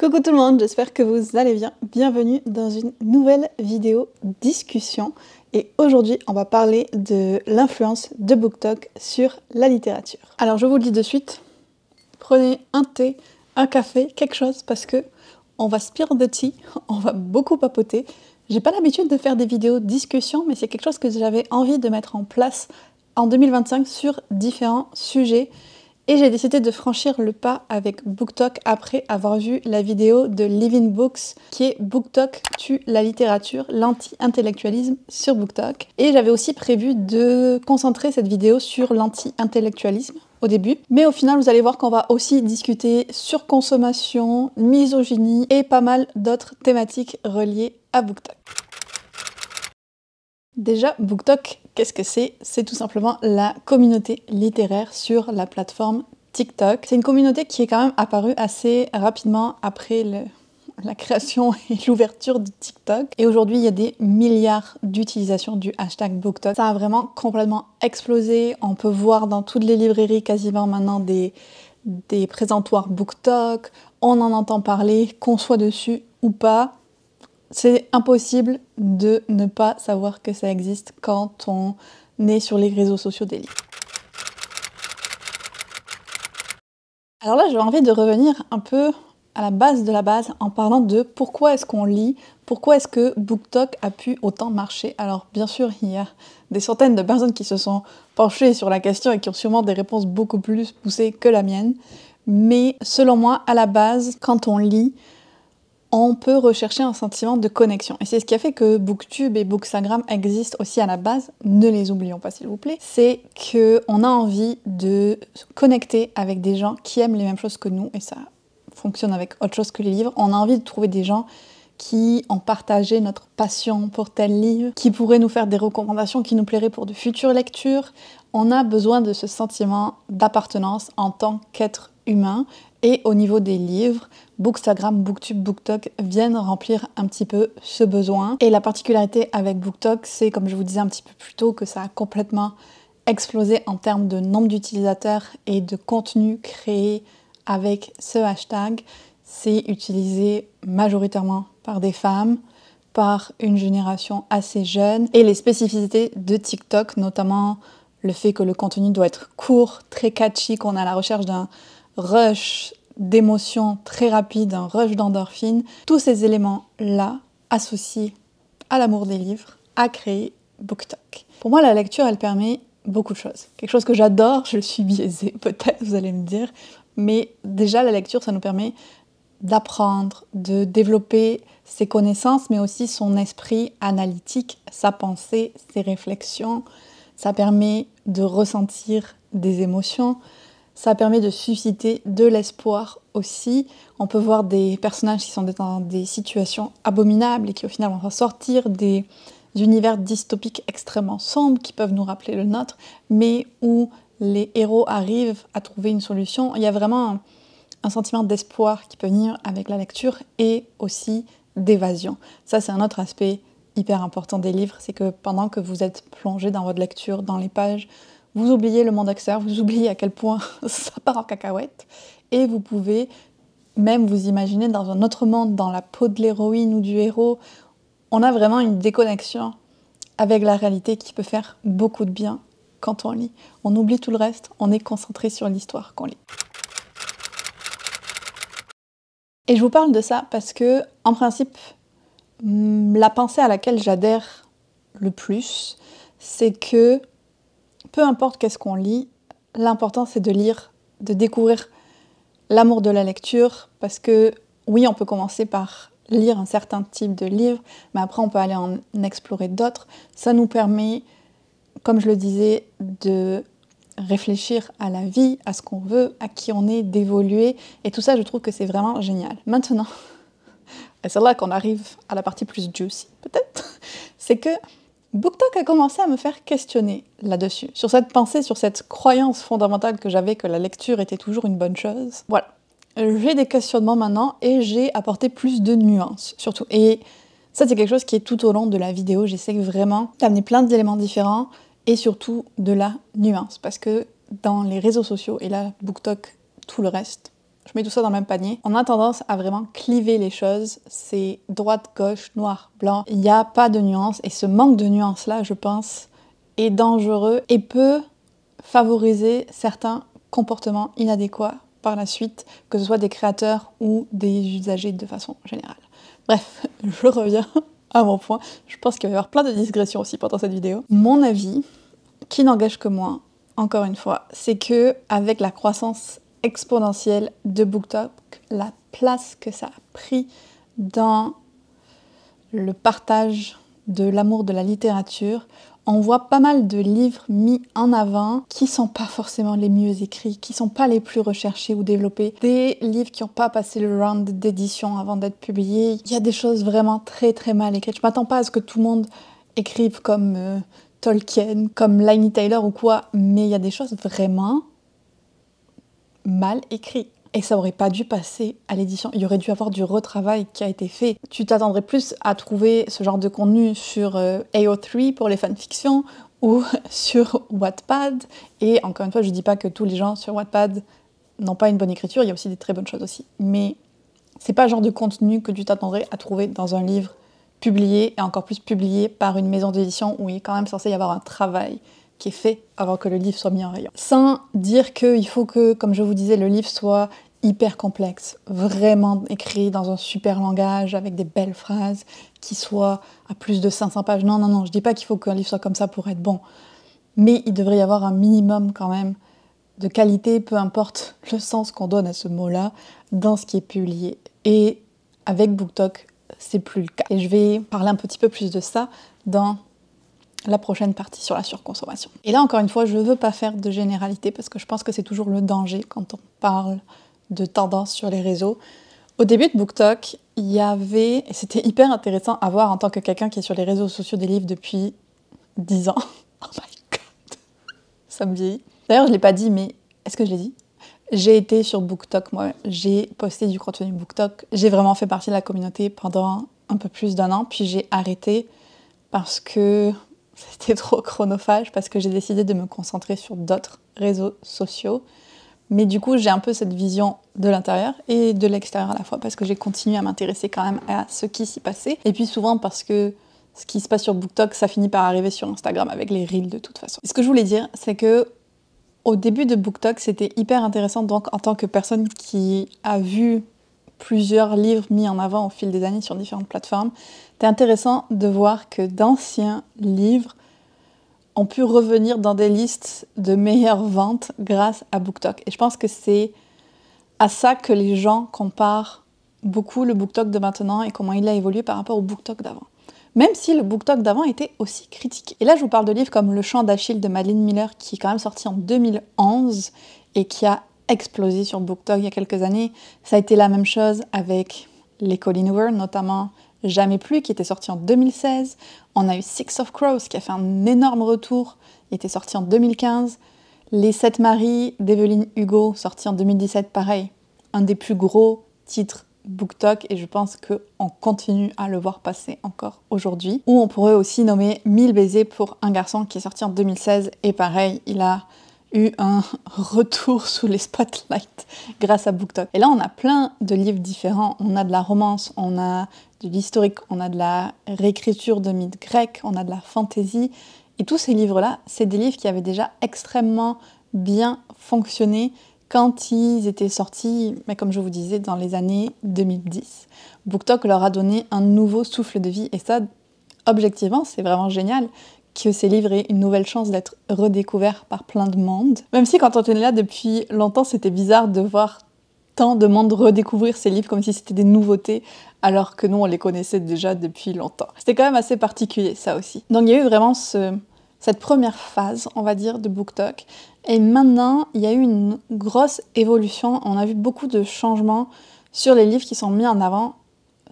Coucou tout le monde, j'espère que vous allez bien. Bienvenue dans une nouvelle vidéo discussion. Et aujourd'hui, on va parler de l'influence de BookTok sur la littérature. Alors je vous le dis de suite, prenez un thé, un café, quelque chose, parce que on va spill the tea, on va beaucoup papoter. J'ai pas l'habitude de faire des vidéos discussion, mais c'est quelque chose que j'avais envie de mettre en place en 2025 sur différents sujets. Et j'ai décidé de franchir le pas avec BookTok après avoir vu la vidéo de Living Books qui est BookTok tue la littérature, l'anti-intellectualisme sur BookTok. Et j'avais aussi prévu de concentrer cette vidéo sur l'anti-intellectualisme au début. Mais au final, vous allez voir qu'on va aussi discuter sur consommation, misogynie et pas mal d'autres thématiques reliées à BookTok. Déjà, BookTok, qu'est-ce que c'est? C'est tout simplement la communauté littéraire sur la plateforme TikTok. C'est une communauté qui est quand même apparue assez rapidement après la création et l'ouverture de TikTok. Et aujourd'hui, il y a des milliards d'utilisations du hashtag BookTok. Ça a vraiment complètement explosé. On peut voir dans toutes les librairies quasiment maintenant des présentoirs BookTok. On en entend parler, qu'on soit dessus ou pas. C'est impossible de ne pas savoir que ça existe quand on est sur les réseaux sociaux des livres. Alors là, j'ai envie de revenir un peu à la base de la base en parlant de pourquoi est-ce qu'on lit, pourquoi est-ce que BookTok a pu autant marcher. Alors bien sûr, il y a des centaines de personnes qui se sont penchées sur la question et qui ont sûrement des réponses beaucoup plus poussées que la mienne. Mais selon moi, à la base, quand on lit, on peut rechercher un sentiment de connexion. Et c'est ce qui a fait que BookTube et Bookstagram existent aussi à la base, ne les oublions pas s'il vous plaît, c'est qu'on a envie de se connecter avec des gens qui aiment les mêmes choses que nous, et ça fonctionne avec autre chose que les livres. On a envie de trouver des gens qui ont partagé notre passion pour tel livre, qui pourraient nous faire des recommandations qui nous plairaient pour de futures lectures. On a besoin de ce sentiment d'appartenance en tant qu'être humain. Et au niveau des livres, Bookstagram, BookTube, BookTok viennent remplir un petit peu ce besoin. Et la particularité avec BookTok, c'est, comme je vous disais un petit peu plus tôt, que ça a complètement explosé en termes de nombre d'utilisateurs et de contenu créé avec ce hashtag. C'est utilisé majoritairement par des femmes, par une génération assez jeune. Et les spécificités de TikTok, notamment le fait que le contenu doit être court, très catchy, qu'on est à la recherche d'un rush d'émotions très rapide, un rush d'endorphine, tous ces éléments-là, associés à l'amour des livres, a créé BookTok. Pour moi, la lecture, elle permet beaucoup de choses. Quelque chose que j'adore, je suis biaisée peut-être, vous allez me dire, mais déjà la lecture, ça nous permet d'apprendre, de développer ses connaissances, mais aussi son esprit analytique, sa pensée, ses réflexions. Ça permet de ressentir des émotions. Ça permet de susciter de l'espoir aussi. On peut voir des personnages qui sont dans des situations abominables et qui au final vont sortir des univers dystopiques extrêmement sombres qui peuvent nous rappeler le nôtre, mais où les héros arrivent à trouver une solution. Il y a vraiment un sentiment d'espoir qui peut venir avec la lecture et aussi d'évasion. Ça, c'est un autre aspect hyper important des livres, c'est que pendant que vous êtes plongé dans votre lecture, dans les pages, vous oubliez le monde extérieur, vous oubliez à quel point ça part en cacahuète, et vous pouvez même vous imaginer dans un autre monde, dans la peau de l'héroïne ou du héros. On a vraiment une déconnexion avec la réalité qui peut faire beaucoup de bien quand on lit. On oublie tout le reste, on est concentré sur l'histoire qu'on lit. Et je vous parle de ça parce que, en principe, la pensée à laquelle j'adhère le plus, c'est que peu importe qu'est-ce qu'on lit, l'important c'est de lire, de découvrir l'amour de la lecture, parce que oui, on peut commencer par lire un certain type de livre, mais après on peut aller en explorer d'autres. Ça nous permet, comme je le disais, de réfléchir à la vie, à ce qu'on veut, à qui on est, d'évoluer, et tout ça je trouve que c'est vraiment génial. Maintenant, et c'est là qu'on arrive à la partie plus juicy peut-être, c'est que BookTok a commencé à me faire questionner là-dessus, sur cette pensée, sur cette croyance fondamentale que j'avais que la lecture était toujours une bonne chose. Voilà, j'ai des questionnements maintenant et j'ai apporté plus de nuances surtout. Et ça c'est quelque chose qui est tout au long de la vidéo, j'essaie vraiment d'amener plein d'éléments différents et surtout de la nuance, parce que dans les réseaux sociaux, et là BookTok, tout le reste, je mets tout ça dans le même panier. On a tendance à vraiment cliver les choses. C'est droite, gauche, noir, blanc. Il n'y a pas de nuances. Et ce manque de nuances-là, je pense, est dangereux et peut favoriser certains comportements inadéquats par la suite, que ce soit des créateurs ou des usagers de façon générale. Bref, je reviens à mon point. Je pense qu'il va y avoir plein de digressions aussi pendant cette vidéo. Mon avis, qui n'engage que moi, encore une fois, c'est que avec la croissance exponentielle de BookTok, la place que ça a pris dans le partage de l'amour de la littérature, on voit pas mal de livres mis en avant qui sont pas forcément les mieux écrits, qui sont pas les plus recherchés ou développés, des livres qui n'ont pas passé le round d'édition avant d'être publiés. Il y a des choses vraiment très très mal écrites. Je m'attends pas à ce que tout le monde écrive comme Tolkien, comme Laini Taylor ou quoi, mais il y a des choses vraiment mal écrites. Et ça aurait pas dû passer à l'édition. Il y aurait dû avoir du retravail qui a été fait. Tu t'attendrais plus à trouver ce genre de contenu sur AO3 pour les fanfictions ou sur Wattpad. Et encore une fois, je dis pas que tous les gens sur Wattpad n'ont pas une bonne écriture, il y a aussi des très bonnes choses aussi. Mais c'est pas le genre de contenu que tu t'attendrais à trouver dans un livre publié, et encore plus publié par une maison d'édition où il est quand même censé y avoir un travail qui est fait avant que le livre soit mis en rayon. Sans dire qu'il faut que, comme je vous disais, le livre soit hyper complexe, vraiment écrit dans un super langage, avec des belles phrases, qui soit à plus de 500 pages. Non, non, non, je dis pas qu'il faut qu'un livre soit comme ça pour être bon. Mais il devrait y avoir un minimum quand même de qualité, peu importe le sens qu'on donne à ce mot-là, dans ce qui est publié. Et avec BookTok, c'est plus le cas. Et je vais parler un petit peu plus de ça dans la prochaine partie sur la surconsommation. Et là, encore une fois, je ne veux pas faire de généralité parce que je pense que c'est toujours le danger quand on parle de tendance sur les réseaux. Au début de BookTok, il y avait, et c'était hyper intéressant à voir en tant que quelqu'un qui est sur les réseaux sociaux des livres depuis 10 ans. Oh my god, ça me vieillit. D'ailleurs, je ne l'ai pas dit, mais est-ce que je l'ai dit ? J'ai été sur BookTok, moi, j'ai posté du contenu BookTok. J'ai vraiment fait partie de la communauté pendant un peu plus d'1 an, puis j'ai arrêté parce que c'était trop chronophage, parce que j'ai décidé de me concentrer sur d'autres réseaux sociaux. Mais du coup, j'ai un peu cette vision de l'intérieur et de l'extérieur à la fois, parce que j'ai continué à m'intéresser quand même à ce qui s'y passait. Et puis souvent parce que ce qui se passe sur BookTok, ça finit par arriver sur Instagram avec les reels de toute façon. Et ce que je voulais dire, c'est que au début de BookTok, c'était hyper intéressant, donc en tant que personne qui a vu plusieurs livres mis en avant au fil des années sur différentes plateformes, c'était intéressant de voir que d'anciens livres ont pu revenir dans des listes de meilleures ventes grâce à BookTok. Et je pense que c'est à ça que les gens comparent beaucoup le BookTok de maintenant et comment il a évolué par rapport au BookTok d'avant. Même si le BookTok d'avant était aussi critique. Et là, je vous parle de livres comme Le Chant d'Achille de Madeline Miller, qui est quand même sorti en 2011 et qui a explosé sur BookTok il y a quelques années. Ça a été la même chose avec les Colleen Hoover, notamment Jamais plus, qui était sorti en 2016. On a eu Six of Crows, qui a fait un énorme retour, il était sorti en 2015. Les Sept Maries d'Evelyn Hugo, sorti en 2017, pareil. Un des plus gros titres BookTok, et je pense qu'on continue à le voir passer encore aujourd'hui. Ou on pourrait aussi nommer 1000 baisers pour un garçon, qui est sorti en 2016, et pareil, il a eu un retour sous les spotlights grâce à BookTok. Et là, on a plein de livres différents. On a de la romance, on a de l'historique, on a de la réécriture de mythes grecs, on a de la fantasy. Et tous ces livres-là, c'est des livres qui avaient déjà extrêmement bien fonctionné quand ils étaient sortis, mais comme je vous disais, dans les années 2010. BookTok leur a donné un nouveau souffle de vie. Et ça, objectivement, c'est vraiment génial que ces livres aient une nouvelle chance d'être redécouverts par plein de monde. Même si quand on était là depuis longtemps, c'était bizarre de voir tant de monde redécouvrir ces livres comme si c'était des nouveautés, alors que nous, on les connaissait déjà depuis longtemps. C'était quand même assez particulier, ça aussi. Donc il y a eu vraiment cette première phase, on va dire, de BookTok. Et maintenant, il y a eu une grosse évolution. On a vu beaucoup de changements sur les livres qui sont mis en avant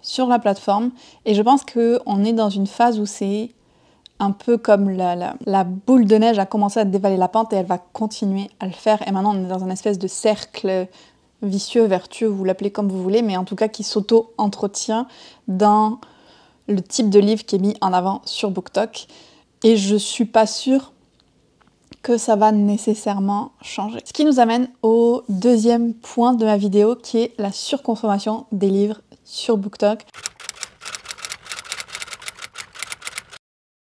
sur la plateforme. Et je pense qu'on est dans une phase où c'est un peu comme la boule de neige a commencé à dévaler la pente et elle va continuer à le faire. Et maintenant, on est dans un espèce de cercle vicieux, vertueux, vous l'appelez comme vous voulez, mais en tout cas qui s'auto-entretient dans le type de livre qui est mis en avant sur BookTok. Et je suis pas sûre que ça va nécessairement changer. Ce qui nous amène au deuxième point de ma vidéo qui est la surconsommation des livres sur BookTok.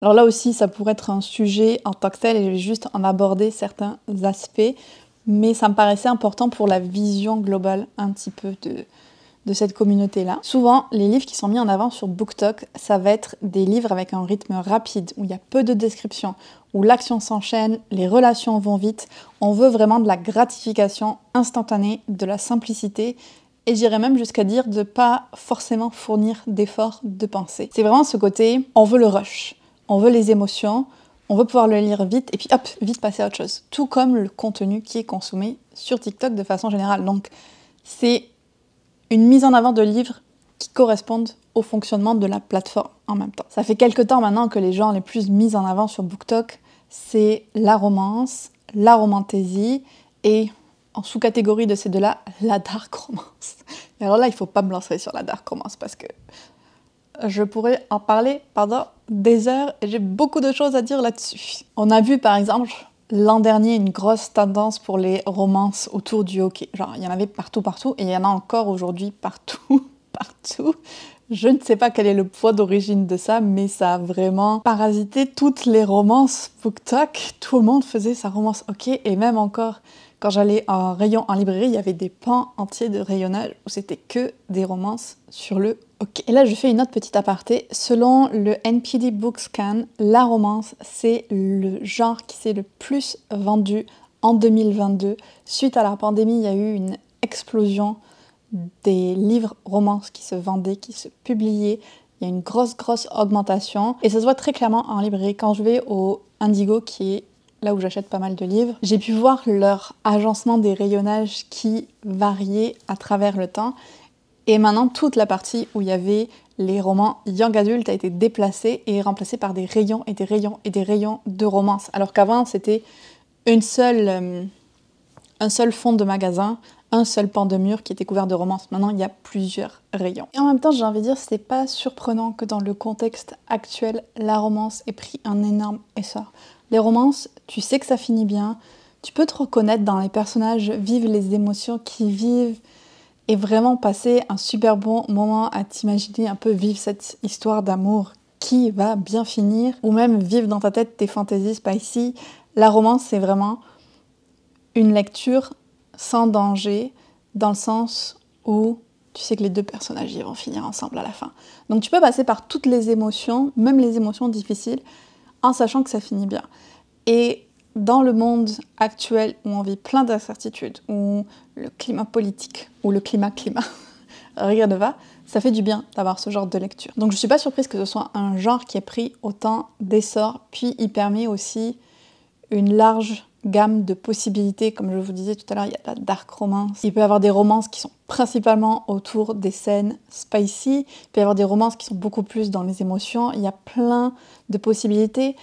Alors là aussi, ça pourrait être un sujet en tant que tel et je vais juste en aborder certains aspects, mais ça me paraissait important pour la vision globale un petit peu de cette communauté-là. Souvent, les livres qui sont mis en avant sur BookTok, ça va être des livres avec un rythme rapide, où il y a peu de descriptions, où l'action s'enchaîne, les relations vont vite. On veut vraiment de la gratification instantanée, de la simplicité, et j'irais même jusqu'à dire de pas forcément fournir d'efforts de pensée. C'est vraiment ce côté, on veut le rush, on veut les émotions, on veut pouvoir le lire vite, et puis hop, vite passer à autre chose. Tout comme le contenu qui est consommé sur TikTok de façon générale. Donc, c'est une mise en avant de livres qui correspondent au fonctionnement de la plateforme en même temps. Ça fait quelques temps maintenant que les genres les plus mis en avant sur BookTok, c'est la romance, la romantaisie et en sous-catégorie de ces deux-là, la dark romance. Et alors là, il ne faut pas me lancer sur la dark romance parce que je pourrais en parler pendant des heures et j'ai beaucoup de choses à dire là-dessus. On a vu par exemple l'an dernier une grosse tendance pour les romances autour du hockey. Genre, il y en avait partout, et il y en a encore aujourd'hui partout. Je ne sais pas quel est le poids d'origine de ça, mais ça a vraiment parasité toutes les romances BookTok. Tout le monde faisait sa romance hockey, et même encore, quand j'allais en rayon en librairie, il y avait des pans entiers de rayonnage où c'était que des romances sur le hockey. Et là, je fais une autre petite aparté. Selon le NPD Bookscan, la romance, c'est le genre qui s'est le plus vendu en 2022. Suite à la pandémie, il y a eu une explosion des livres romances qui se vendaient, qui se publiaient. Il y a une grosse augmentation. Et ça se voit très clairement en librairie. Quand je vais au Indigo, qui est là où j'achète pas mal de livres, j'ai pu voir leur agencement des rayonnages qui variait à travers le temps. Et maintenant, toute la partie où il y avait les romans young adult a été déplacée et remplacée par des rayons et des rayons et des rayons de romance. Alors qu'avant, c'était un seul fond de magasin, un seul pan de mur qui était couvert de romance. Maintenant, il y a plusieurs rayons. Et en même temps, j'ai envie de dire, c'est pas surprenant que dans le contexte actuel, la romance ait pris un énorme essor. Les romances, tu sais que ça finit bien, tu peux te reconnaître dans les personnages, vivre les émotions qu'ils vivent et vraiment passer un super bon moment à t'imaginer un peu vivre cette histoire d'amour qui va bien finir, ou même vivre dans ta tête tes fantaisies spicy. La romance, c'est vraiment une lecture sans danger, dans le sens où tu sais que les deux personnages ils vont finir ensemble à la fin. Donc tu peux passer par toutes les émotions, même les émotions difficiles, en sachant que ça finit bien. Et dans le monde actuel où on vit plein d'incertitudes, où le climat politique, ou le climat, rien ne va, ça fait du bien d'avoir ce genre de lecture. Donc je suis pas surprise que ce soit un genre qui ait pris autant d'essor, puis il permet aussi une large gamme de possibilités. Comme je vous disais tout à l'heure, il y a la dark romance. Il peut y avoir des romances qui sont principalement autour des scènes spicy. Il peut y avoir des romances qui sont beaucoup plus dans les émotions. Il y a plein de possibilités.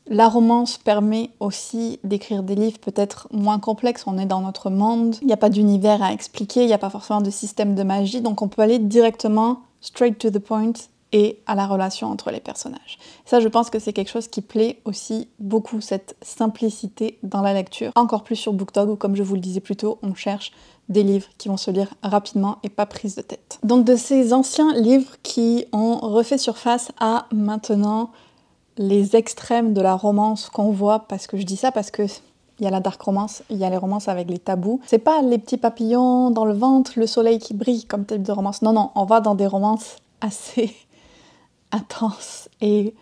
La romance permet aussi d'écrire des livres peut-être moins complexes. On est dans notre monde. Il n'y a pas d'univers à expliquer. Il n'y a pas forcément de système de magie. Donc on peut aller directement straight to the point et à la relation entre les personnages. Ça, je pense que c'est quelque chose qui plaît aussi beaucoup, cette simplicité dans la lecture. Encore plus sur BookTok, où comme je vous le disais plus tôt, on cherche des livres qui vont se lire rapidement et pas prise de tête. Donc de ces anciens livres qui ont refait surface à maintenant les extrêmes de la romance qu'on voit, parce que je dis ça parce que il y a la dark romance, il y a les romances avec les tabous. C'est pas les petits papillons dans le ventre, le soleil qui brille comme type de romance. Non, on va dans des romances assez intenses et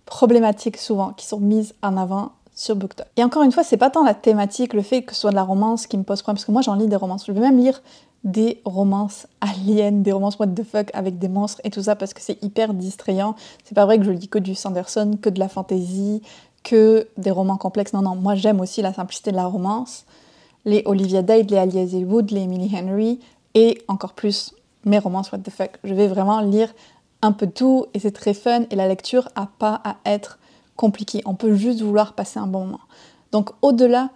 problématiques souvent, qui sont mises en avant sur BookTok. Et encore une fois, c'est pas tant la thématique, le fait que ce soit de la romance qui me pose problème, parce que moi j'en lis des romances. Je vais même lire des romances aliens, des romances what the fuck avec des monstres et tout ça, parce que c'est hyper distrayant. C'est pas vrai que je lis que du Sanderson, que de la fantasy, que des romans complexes. Non, moi j'aime aussi la simplicité de la romance. Les Olivia Dade, les Ali Hazelwood, les Emily Henry, et encore plus mes romances what the fuck. Je vais vraiment lire un peu de tout et c'est très fun et la lecture n'a pas à être compliquée. On peut juste vouloir passer un bon moment. Donc au-delà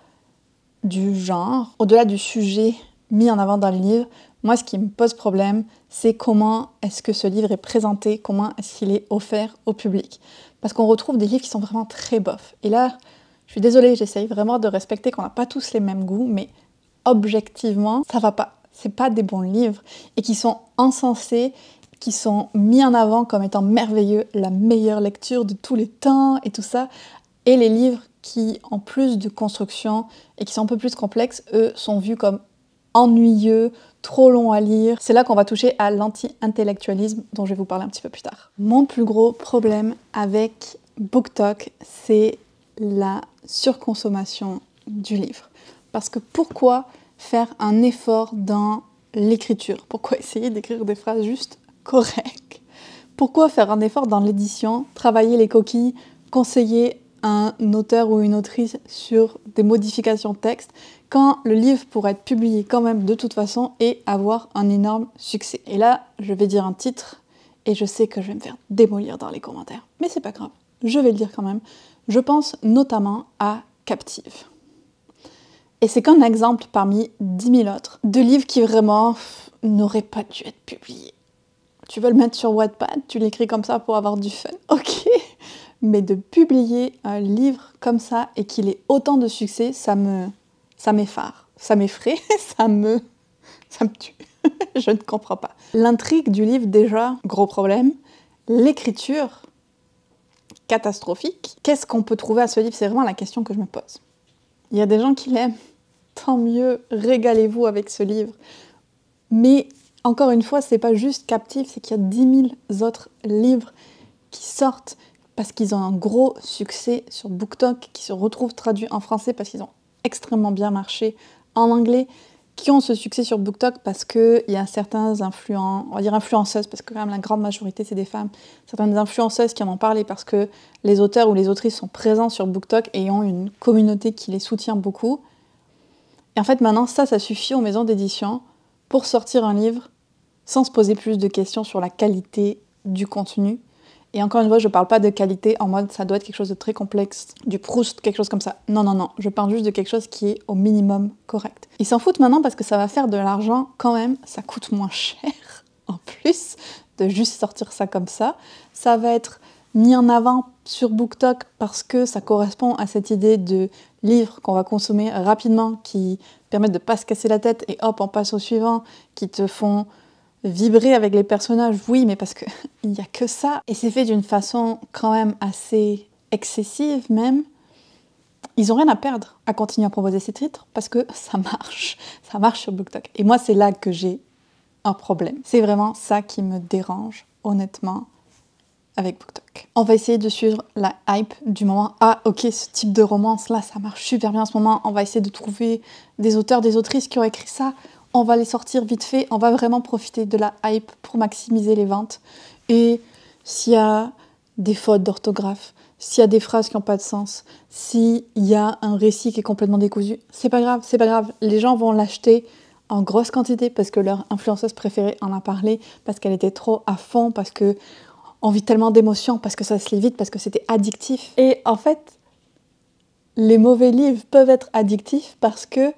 du genre, au-delà du sujet mis en avant dans le livre, moi ce qui me pose problème, c'est comment est-ce que ce livre est présenté, comment est-ce qu'il est offert au public. Parce qu'on retrouve des livres qui sont vraiment très bofs. Et là, Je suis désolée, j'essaye vraiment de respecter qu'on n'a pas tous les mêmes goûts, mais objectivement, ça va pas. C'est pas des bons livres et qui sont encensés, qui sont mis en avant comme étant merveilleux, la meilleure lecture de tous les temps et tout ça. Et les livres qui ont plus de construction et qui sont un peu plus complexes, eux, sont vus comme ennuyeux, trop longs à lire. C'est là qu'on va toucher à l'anti-intellectualisme dont je vais vous parler un petit peu plus tard. Mon plus gros problème avec BookTok, c'est la surconsommation du livre. Parce que pourquoi faire un effort dans l'écriture? Pourquoi essayer d'écrire des phrases juste correctes? Pourquoi faire un effort dans l'édition, travailler les coquilles, conseiller un auteur ou une autrice sur des modifications de texte, quand le livre pourrait être publié quand même de toute façon et avoir un énorme succès? Et là, je vais dire un titre, et je sais que je vais me faire démolir dans les commentaires. Mais c'est pas grave, je vais le dire quand même. Je pense notamment à Captive. Et c'est qu'un exemple parmi 10 000 autres de livres qui vraiment n'auraient pas dû être publiés. Tu veux le mettre sur Wattpad, tu l'écris comme ça pour avoir du fun, ok. Mais de publier un livre comme ça et qu'il ait autant de succès, ça m'effare, ça m'effraie, ça me tue. Je ne comprends pas. L'intrigue du livre, déjà, gros problème. L'écriture, catastrophique. Qu'est-ce qu'on peut trouver à ce livre? C'est vraiment la question que je me pose. Il y a des gens qui l'aiment, tant mieux, régalez-vous avec ce livre. Mais encore une fois, c'est pas juste Captive, c'est qu'il y a 10 000 autres livres qui sortent parce qu'ils ont un gros succès sur BookTok, qui se retrouvent traduits en français parce qu'ils ont extrêmement bien marché en anglais, qui ont ce succès sur BookTok parce qu'il y a certains on va dire influenceuses, parce que quand même la grande majorité c'est des femmes, certaines influenceuses qui en ont parlé parce que les auteurs ou les autrices sont présents sur BookTok et ont une communauté qui les soutient beaucoup. Et en fait maintenant ça suffit aux maisons d'édition pour sortir un livre sans se poser plus de questions sur la qualité du contenu. Et encore une fois, je parle pas de qualité en mode ça doit être quelque chose de très complexe, du Proust, quelque chose comme ça. Non, non, non, je parle juste de quelque chose qui est au minimum correct. Ils s'en foutent maintenant parce que ça va faire de l'argent quand même, ça coûte moins cher en plus de juste sortir ça comme ça. Ça va être mis en avant sur BookTok parce que ça correspond à cette idée de livres qu'on va consommer rapidement, qui permettent de pas se casser la tête et hop, on passe au suivant, qui te font vibrer avec les personnages, oui, mais parce qu'il n'y a que ça. Et c'est fait d'une façon quand même assez excessive même. Ils ont rien à perdre à continuer à proposer ces titres parce que ça marche. Ça marche sur BookTok. Et moi, c'est là que j'ai un problème. C'est vraiment ça qui me dérange, honnêtement, avec BookTok. On va essayer de suivre la hype du moment. Ah, ok, ce type de romance-là, ça marche super bien en ce moment. On va essayer de trouver des auteurs, des autrices qui ont écrit ça. On va les sortir vite fait, on va vraiment profiter de la hype pour maximiser les ventes. Et s'il y a des fautes d'orthographe, s'il y a des phrases qui n'ont pas de sens, s'il y a un récit qui est complètement décousu, c'est pas grave, c'est pas grave. Les gens vont l'acheter en grosse quantité parce que leur influenceuse préférée en a parlé, parce qu'elle était trop à fond, parce qu'on vit tellement d'émotions, parce que ça se lit vite, parce que c'était addictif. Et en fait, les mauvais livres peuvent être addictifs parce que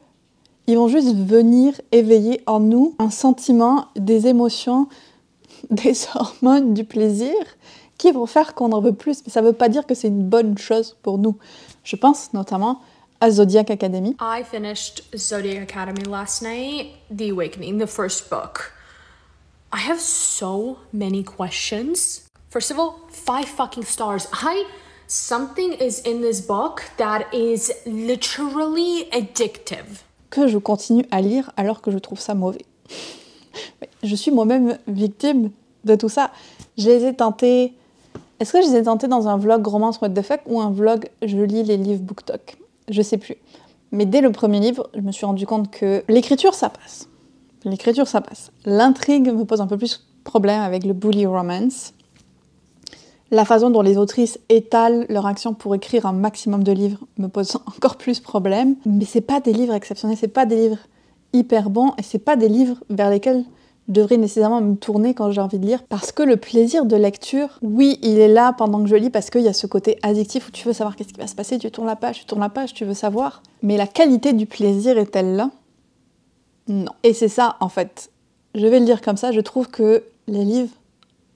ils vont juste venir éveiller en nous un sentiment, des émotions, des hormones, du plaisir, qui vont faire qu'on en veut plus. Mais ça ne veut pas dire que c'est une bonne chose pour nous. Je pense notamment à Zodiac Academy. I finished Zodiac Academy last night, The Awakening, the first book. I have so many questions. First of all, 5 fucking stars. Something is in this book that is literally addictive. Que je continue à lire alors que je trouve ça mauvais. Je suis moi-même victime de tout ça. Je les ai tentés... Est-ce que je les ai tentés dans un vlog romance what the fuck ou un vlog je lis les livres BookTok? Je sais plus. Mais dès le premier livre, je me suis rendu compte que l'écriture, ça passe. L'écriture, ça passe. L'intrigue me pose un peu plus problème avec le bully romance. La façon dont les autrices étalent leur action pour écrire un maximum de livres me pose encore plus problème. Mais c'est pas des livres exceptionnels, c'est pas des livres hyper bons et c'est pas des livres vers lesquels je devrais nécessairement me tourner quand j'ai envie de lire. Parce que le plaisir de lecture, oui, il est là pendant que je lis parce qu'il y a ce côté addictif où tu veux savoir qu'est-ce qui va se passer, tu tournes la page, tu veux savoir. Mais la qualité du plaisir est-elle là? Non. Et c'est ça, en fait. Je vais le dire comme ça, je trouve que les livres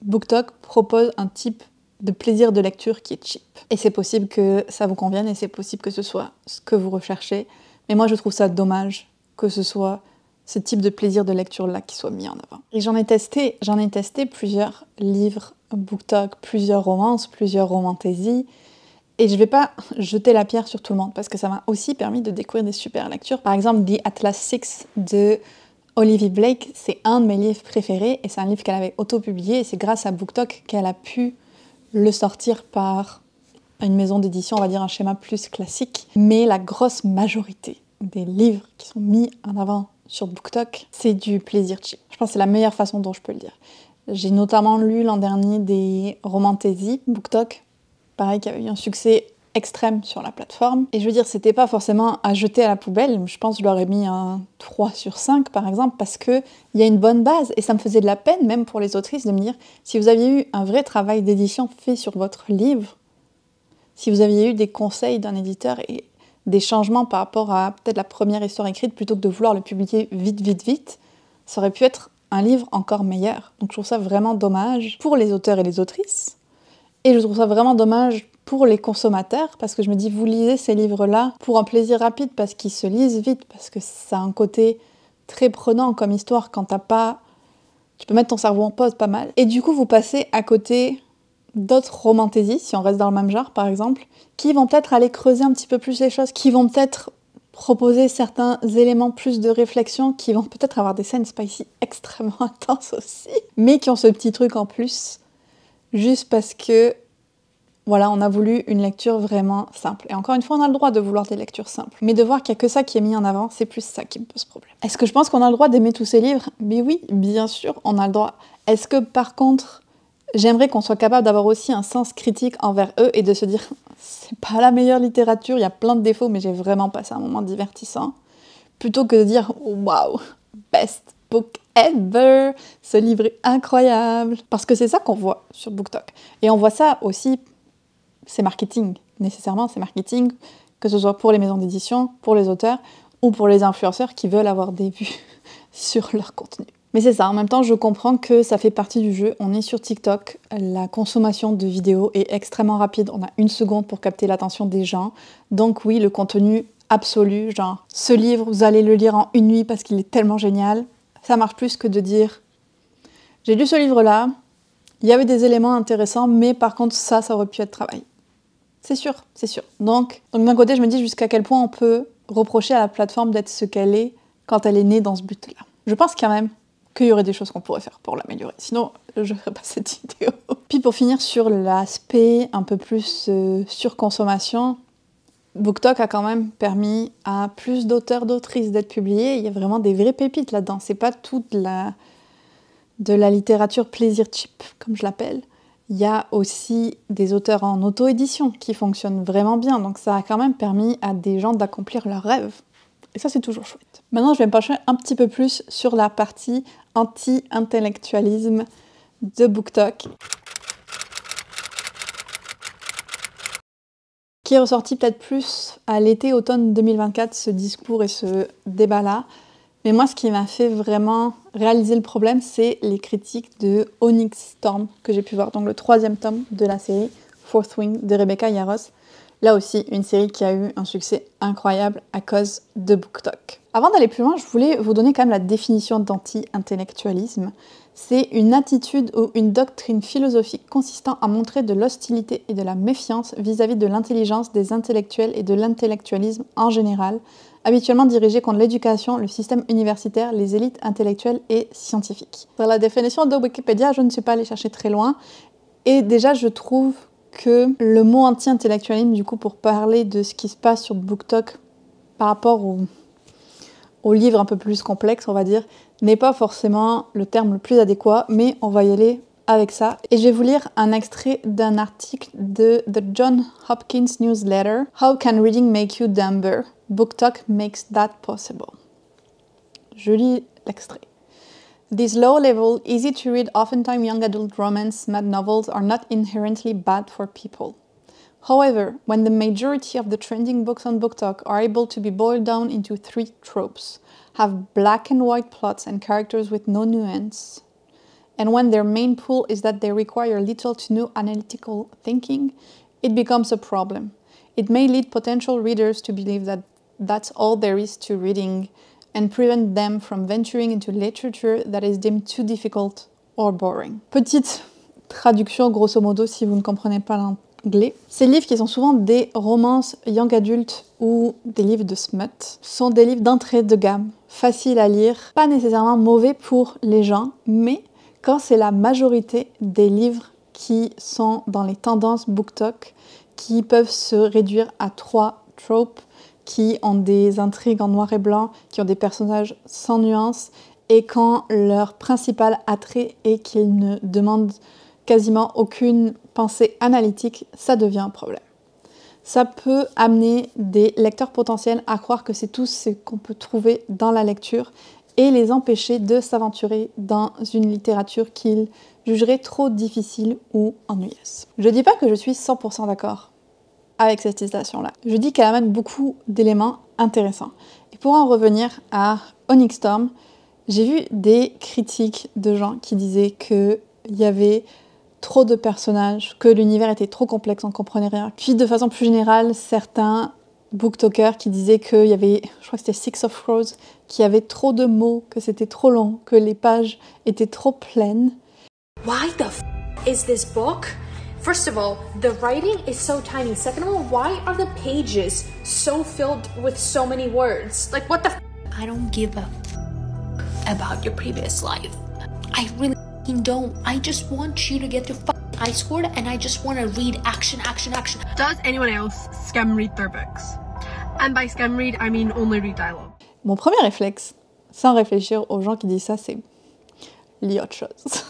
BookTok proposent un type de plaisir de lecture qui est cheap. Et c'est possible que ça vous convienne et c'est possible que ce soit ce que vous recherchez. Mais moi, je trouve ça dommage que ce soit ce type de plaisir de lecture-là qui soit mis en avant. Et j'en ai testé plusieurs livres BookTok, plusieurs romances, plusieurs romantaisies. Et je vais pas jeter la pierre sur tout le monde parce que ça m'a aussi permis de découvrir des super lectures. Par exemple, The Atlas Six de Olivia Blake, c'est un de mes livres préférés et c'est un livre qu'elle avait auto-publié et c'est grâce à BookTok qu'elle a pu le sortir par une maison d'édition, on va dire un schéma plus classique. Mais la grosse majorité des livres qui sont mis en avant sur BookTok, c'est du plaisir cheap. Je pense que c'est la meilleure façon dont je peux le dire. J'ai notamment lu l'an dernier des romantaisies BookTok, pareil, qui avait eu un succès extrême sur la plateforme. Et je veux dire, c'était pas forcément à jeter à la poubelle. Je pense que je leur ai mis un 3 sur 5, par exemple, parce qu'il y a une bonne base. Et ça me faisait de la peine, même pour les autrices, de me dire, si vous aviez eu un vrai travail d'édition fait sur votre livre, si vous aviez eu des conseils d'un éditeur et des changements par rapport à peut-être la première histoire écrite, plutôt que de vouloir le publier vite, ça aurait pu être un livre encore meilleur. Donc je trouve ça vraiment dommage pour les auteurs et les autrices. Et je trouve ça vraiment dommage pour les consommateurs, parce que je me dis, vous lisez ces livres-là pour un plaisir rapide, parce qu'ils se lisent vite, parce que ça a un côté très prenant comme histoire quand t'as pas... Tu peux mettre ton cerveau en pause pas mal. Et du coup, vous passez à côté d'autres romantaisies, si on reste dans le même genre par exemple, qui vont peut-être aller creuser un petit peu plus les choses, qui vont peut-être proposer certains éléments plus de réflexion, qui vont peut-être avoir des scènes spicy extrêmement intenses aussi, mais qui ont ce petit truc en plus, juste parce que voilà, on a voulu une lecture vraiment simple. Et encore une fois, on a le droit de vouloir des lectures simples. Mais de voir qu'il n'y a que ça qui est mis en avant, c'est plus ça qui me pose problème. Est-ce que je pense qu'on a le droit d'aimer tous ces livres ? Mais oui, bien sûr, on a le droit. Est-ce que par contre, j'aimerais qu'on soit capable d'avoir aussi un sens critique envers eux et de se dire, c'est pas la meilleure littérature, il y a plein de défauts, mais j'ai vraiment passé un moment divertissant. Plutôt que de dire, waouh, best book ever, ce livre est incroyable. Parce que c'est ça qu'on voit sur BookTok. Et on voit ça aussi... C'est marketing, nécessairement, c'est marketing, que ce soit pour les maisons d'édition, pour les auteurs, ou pour les influenceurs qui veulent avoir des vues sur leur contenu. Mais c'est ça, en même temps, je comprends que ça fait partie du jeu. On est sur TikTok, la consommation de vidéos est extrêmement rapide, on a 1 seconde pour capter l'attention des gens. Donc oui, le contenu absolu, genre, ce livre, vous allez le lire en 1 nuit parce qu'il est tellement génial, ça marche plus que de dire, j'ai lu ce livre-là, il y avait des éléments intéressants, mais par contre, ça aurait pu être travaillé. C'est sûr, c'est sûr. Donc d'un côté, je me dis jusqu'à quel point on peut reprocher à la plateforme d'être ce qu'elle est quand elle est née dans ce but-là. Je pense quand même qu'il y aurait des choses qu'on pourrait faire pour l'améliorer. Sinon, je ne ferais pas cette vidéo. Puis pour finir sur l'aspect un peu plus surconsommation, BookTok a quand même permis à plus d'auteurs, d'autrices d'être publiés. Il y a vraiment des vraies pépites là-dedans. C'est pas toute de la littérature plaisir cheap, comme je l'appelle. Il y a aussi des auteurs en auto-édition qui fonctionnent vraiment bien, donc ça a quand même permis à des gens d'accomplir leurs rêves. Et ça, c'est toujours chouette. Maintenant, je vais me pencher un petit peu plus sur la partie anti-intellectualisme de BookTok, qui est ressorti peut-être plus à l'été-automne 2024, ce discours et ce débat-là. Mais moi, ce qui m'a fait vraiment réaliser le problème, c'est les critiques de Onyx Storm que j'ai pu voir. Donc le 3e tome de la série Fourth Wing de Rebecca Yarros. Là aussi, une série qui a eu un succès incroyable à cause de BookTok. Avant d'aller plus loin, je voulais vous donner quand même la définition d'anti-intellectualisme. C'est une attitude ou une doctrine philosophique consistant à montrer de l'hostilité et de la méfiance vis-à-vis de l'intelligence des intellectuels et de l'intellectualisme en général, habituellement dirigé contre l'éducation, le système universitaire, les élites intellectuelles et scientifiques. Dans la définition de Wikipédia, je ne suis pas allée chercher très loin, et déjà je trouve que le mot anti-intellectualisme, du coup, pour parler de ce qui se passe sur BookTok par rapport au livre un peu plus complexe, on va dire, n'est pas forcément le terme le plus adéquat, mais on va y aller avec ça. Et je vais vous lire un extrait d'un article de The John Hopkins Newsletter, How Can Reading Make You Dumber? BookTok makes that possible. Je lis l'extrait. These low-level, easy-to-read, oftentimes young adult romance mad novels are not inherently bad for people. However, when the majority of the trending books on BookTok are able to be boiled down into 3 tropes, have black and white plots and characters with no nuance, And when their main pull is that they require little to no analytical thinking, it becomes a problem. It may lead potential readers to believe that that's all there is to reading and prevent them from venturing into literature that is deemed too difficult or boring. Petite traduction grosso modo si vous ne comprenez pas l'anglais. Ces livres qui sont souvent des romances young adult ou des livres de smut sont des livres d'entrée de gamme, faciles à lire, pas nécessairement mauvais pour les gens, mais quand c'est la majorité des livres qui sont dans les tendances BookTok, qui peuvent se réduire à 3 tropes, qui ont des intrigues en noir et blanc, qui ont des personnages sans nuances, et quand leur principal attrait est qu'ils ne demandent quasiment aucune pensée analytique, ça devient un problème. Ça peut amener des lecteurs potentiels à croire que c'est tout ce qu'on peut trouver dans la lecture et les empêcher de s'aventurer dans une littérature qu'ils jugeraient trop difficile ou ennuyeuse. Je dis pas que je suis 100% d'accord avec cette citation-là. Je dis qu'elle amène beaucoup d'éléments intéressants. Et pour en revenir à Onyx Storm, j'ai vu des critiques de gens qui disaient qu'il y avait trop de personnages, que l'univers était trop complexe, on ne comprenait rien. Puis de façon plus générale, certains booktokers qui disaient qu'il y avait, je crois que c'était Six of Crows, qu'il y avait trop de mots, que c'était trop long, que les pages étaient trop pleines. Why the f is this book? First of all, the writing is so tiny. Second of all, why are the pages so filled with so many words? Like, what the f? I don't give a f about your previous life. I really don't. I just want you to get your high score and I just want to read action, action, action. Does anyone else skim read their books? And by skim read, I mean only read dialogue. Mon premier réflexe, sans réfléchir aux gens qui disent ça, c'est lis autre chose.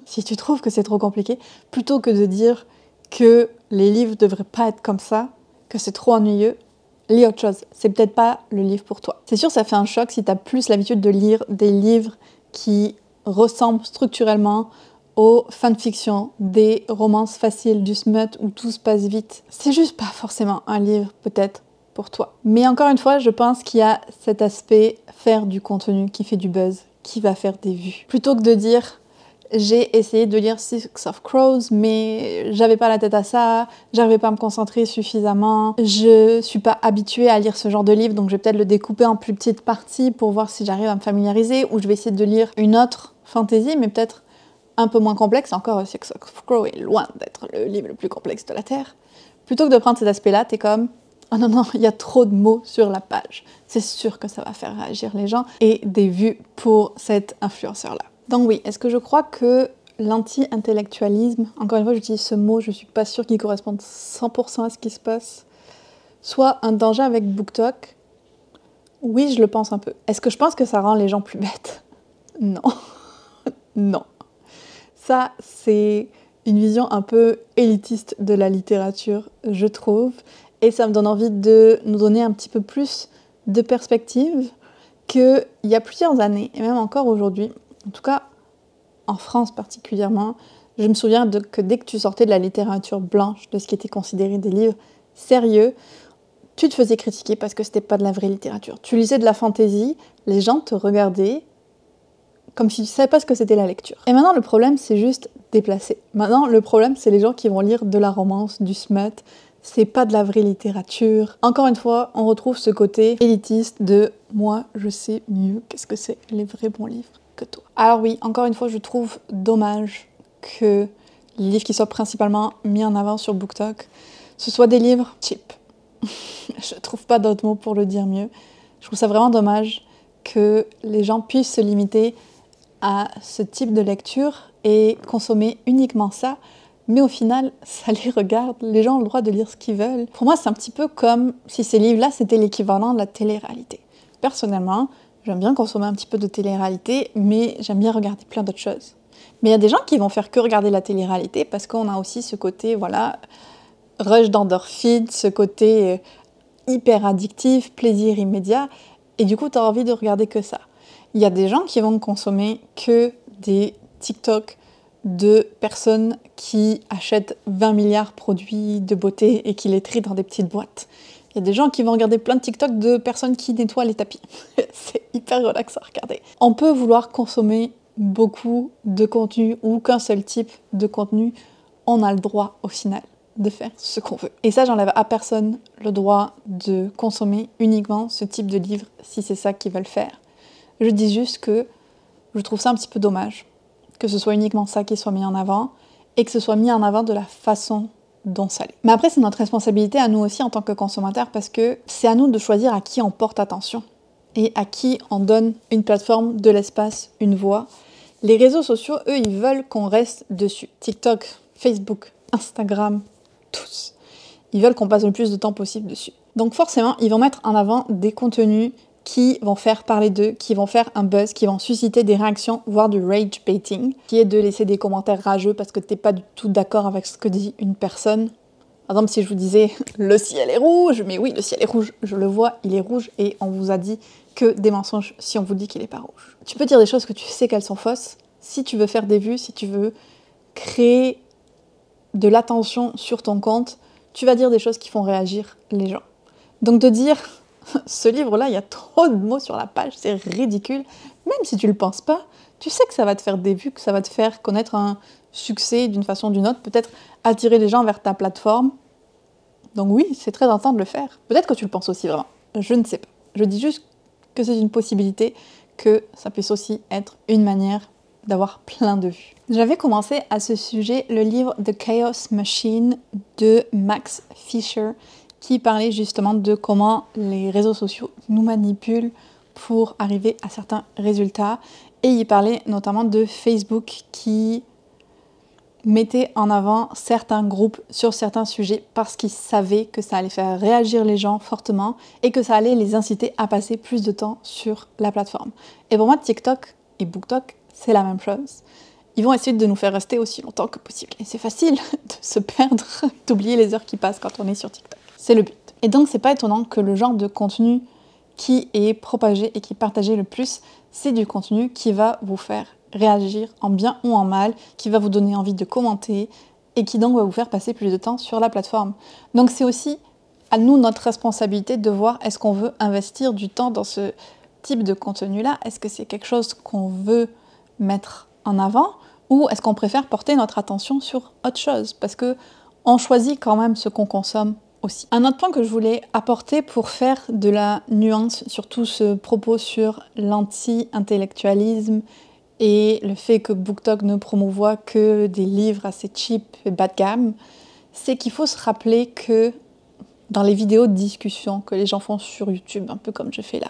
Si tu trouves que c'est trop compliqué, plutôt que de dire que les livres devraient pas être comme ça, que c'est trop ennuyeux, lis autre chose. C'est peut-être pas le livre pour toi. C'est sûr, ça fait un choc si tu as plus l'habitude de lire des livres qui ressemblent structurellement aux fanfictions, des romances faciles, du smut où tout se passe vite. C'est juste pas forcément un livre, peut-être, pour toi. Mais encore une fois, je pense qu'il y a cet aspect faire du contenu qui fait du buzz, qui va faire des vues. Plutôt que de dire j'ai essayé de lire Six of Crows, mais j'avais pas la tête à ça, j'arrivais pas à me concentrer suffisamment, je suis pas habituée à lire ce genre de livre, donc je vais peut-être le découper en plus petites parties pour voir si j'arrive à me familiariser, ou je vais essayer de lire une autre fantasy, mais peut-être un peu moins complexe. Encore, Six of Crows est loin d'être le livre le plus complexe de la Terre. Plutôt que de prendre cet aspect-là, t'es comme oh non, non, il y a trop de mots sur la page. C'est sûr que ça va faire réagir les gens et des vues pour cet influenceur-là. Donc oui, est-ce que je crois que l'anti-intellectualisme, encore une fois j'utilise ce mot, je suis pas sûre qu'il corresponde 100% à ce qui se passe, soit un danger avec BookTok? Oui, je le pense un peu. Est-ce que je pense que ça rend les gens plus bêtes? Non. Non. Ça, c'est une vision un peu élitiste de la littérature, je trouve. Et ça me donne envie de nous donner un petit peu plus de perspective qu'il y a plusieurs années, et même encore aujourd'hui, en tout cas en France particulièrement, je me souviens que dès que tu sortais de la littérature blanche, de ce qui était considéré des livres sérieux, tu te faisais critiquer parce que c'était pas de la vraie littérature. Tu lisais de la fantaisie, les gens te regardaient comme si tu savais pas ce que c'était la lecture. Et maintenant le problème c'est juste déplacé. Maintenant le problème c'est les gens qui vont lire de la romance, du smut, c'est pas de la vraie littérature. Encore une fois, on retrouve ce côté élitiste de « moi, je sais mieux qu'est-ce que c'est les vrais bons livres que toi ». Alors oui, encore une fois, je trouve dommage que les livres qui soient principalement mis en avant sur BookTok, ce soient des livres cheap. Je trouve pas d'autres mots pour le dire mieux. Je trouve ça vraiment dommage que les gens puissent se limiter à ce type de lecture et consommer uniquement ça. Mais au final, ça les regarde, les gens ont le droit de lire ce qu'ils veulent. Pour moi, c'est un petit peu comme si ces livres-là, c'était l'équivalent de la télé-réalité. Personnellement, j'aime bien consommer un petit peu de télé-réalité, mais j'aime bien regarder plein d'autres choses. Mais il y a des gens qui vont faire que regarder la télé-réalité parce qu'on a aussi ce côté, voilà, rush d'endorphine, ce côté hyper addictif, plaisir immédiat, et du coup, tu as envie de regarder que ça. Il y a des gens qui vont consommer que des TikTok de personnes qui achètent 20 milliards de produits de beauté et qui les trient dans des petites boîtes. Il y a des gens qui vont regarder plein de TikTok de personnes qui nettoient les tapis. C'est hyper relaxant à regarder. On peut vouloir consommer beaucoup de contenu ou qu'un seul type de contenu, on a le droit au final de faire ce qu'on veut. Et ça, j'enlève à personne le droit de consommer uniquement ce type de livre si c'est ça qu'ils veulent faire. Je dis juste que je trouve ça un petit peu dommage que ce soit uniquement ça qui soit mis en avant et que ce soit mis en avant de la façon dont ça l'est. Mais après, c'est notre responsabilité à nous aussi en tant que consommateurs parce que c'est à nous de choisir à qui on porte attention et à qui on donne une plateforme, de l'espace, une voix. Les réseaux sociaux, eux, ils veulent qu'on reste dessus. TikTok, Facebook, Instagram, tous. Ils veulent qu'on passe le plus de temps possible dessus. Donc forcément, ils vont mettre en avant des contenus qui vont faire parler d'eux, qui vont faire un buzz, qui vont susciter des réactions, voire du rage baiting, qui est de laisser des commentaires rageux parce que t'es pas du tout d'accord avec ce que dit une personne. Par exemple, si je vous disais « le ciel est rouge », mais oui, le ciel est rouge, je le vois, il est rouge, et on vous a dit que des mensonges si on vous dit qu'il est pas rouge. Tu peux dire des choses que tu sais qu'elles sont fausses, si tu veux faire des vues, si tu veux créer de l'attention sur ton compte, tu vas dire des choses qui font réagir les gens. Donc de dire « ce livre-là, il y a trop de mots sur la page, c'est ridicule », même si tu le penses pas, tu sais que ça va te faire des vues, que ça va te faire connaître un succès d'une façon ou d'une autre, peut-être attirer les gens vers ta plateforme. Donc oui, c'est très tentant de le faire. Peut-être que tu le penses aussi vraiment, je ne sais pas. Je dis juste que c'est une possibilité, que ça puisse aussi être une manière d'avoir plein de vues. J'avais commencé à ce sujet le livre The Chaos Machine de Max Fisher, qui parlait justement de comment les réseaux sociaux nous manipulent pour arriver à certains résultats. Et il parlait notamment de Facebook qui mettait en avant certains groupes sur certains sujets parce qu'ils savaient que ça allait faire réagir les gens fortement et que ça allait les inciter à passer plus de temps sur la plateforme. Et pour moi, TikTok et BookTok, c'est la même chose. Ils vont essayer de nous faire rester aussi longtemps que possible. Et c'est facile de se perdre, d'oublier les heures qui passent quand on est sur TikTok. C'est le but. Et donc, c'est pas étonnant que le genre de contenu qui est propagé et qui est partagé le plus, c'est du contenu qui va vous faire réagir en bien ou en mal, qui va vous donner envie de commenter et qui donc va vous faire passer plus de temps sur la plateforme. Donc c'est aussi à nous notre responsabilité de voir est-ce qu'on veut investir du temps dans ce type de contenu-là, est-ce que c'est quelque chose qu'on veut mettre en avant ou est-ce qu'on préfère porter notre attention sur autre chose parce que on choisit quand même ce qu'on consomme aussi. Un autre point que je voulais apporter pour faire de la nuance sur tout ce propos sur l'anti-intellectualisme et le fait que BookTok ne promouvoit que des livres assez cheap et bas de gamme, c'est qu'il faut se rappeler que dans les vidéos de discussion que les gens font sur YouTube, un peu comme je fais là,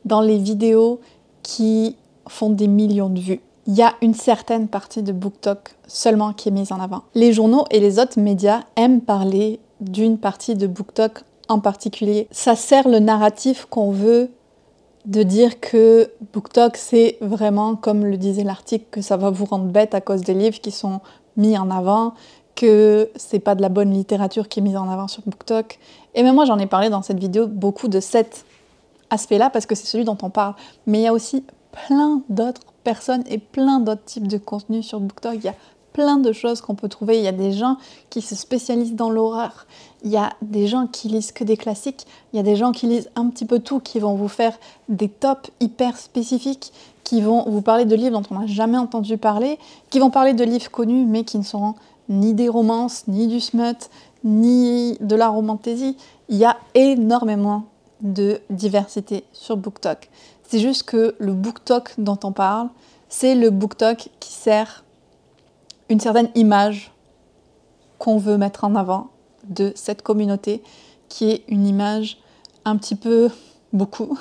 dans les vidéos qui font des millions de vues, il y a une certaine partie de BookTok seulement qui est mise en avant. Les journaux et les autres médias aiment parler d'une partie de BookTok en particulier. Ça sert le narratif qu'on veut de dire que BookTok, c'est vraiment, comme le disait l'article, que ça va vous rendre bête à cause des livres qui sont mis en avant, que c'est pas de la bonne littérature qui est mise en avant sur BookTok. Et même moi, j'en ai parlé dans cette vidéo beaucoup de cet aspect-là, parce que c'est celui dont on parle. Mais il y a aussi plein d'autres personnes et plein d'autres types de contenus sur BookTok. Il y a plein de choses qu'on peut trouver. Il y a des gens qui se spécialisent dans l'horreur. Il y a des gens qui lisent que des classiques. Il y a des gens qui lisent un petit peu tout, qui vont vous faire des tops hyper spécifiques, qui vont vous parler de livres dont on n'a jamais entendu parler, qui vont parler de livres connus, mais qui ne seront ni des romances, ni du smut, ni de la romantaisie. Il y a énormément de diversité sur BookTok. C'est juste que le BookTok dont on parle, c'est le BookTok qui sert une certaine image qu'on veut mettre en avant de cette communauté, qui est une image un petit peu, beaucoup,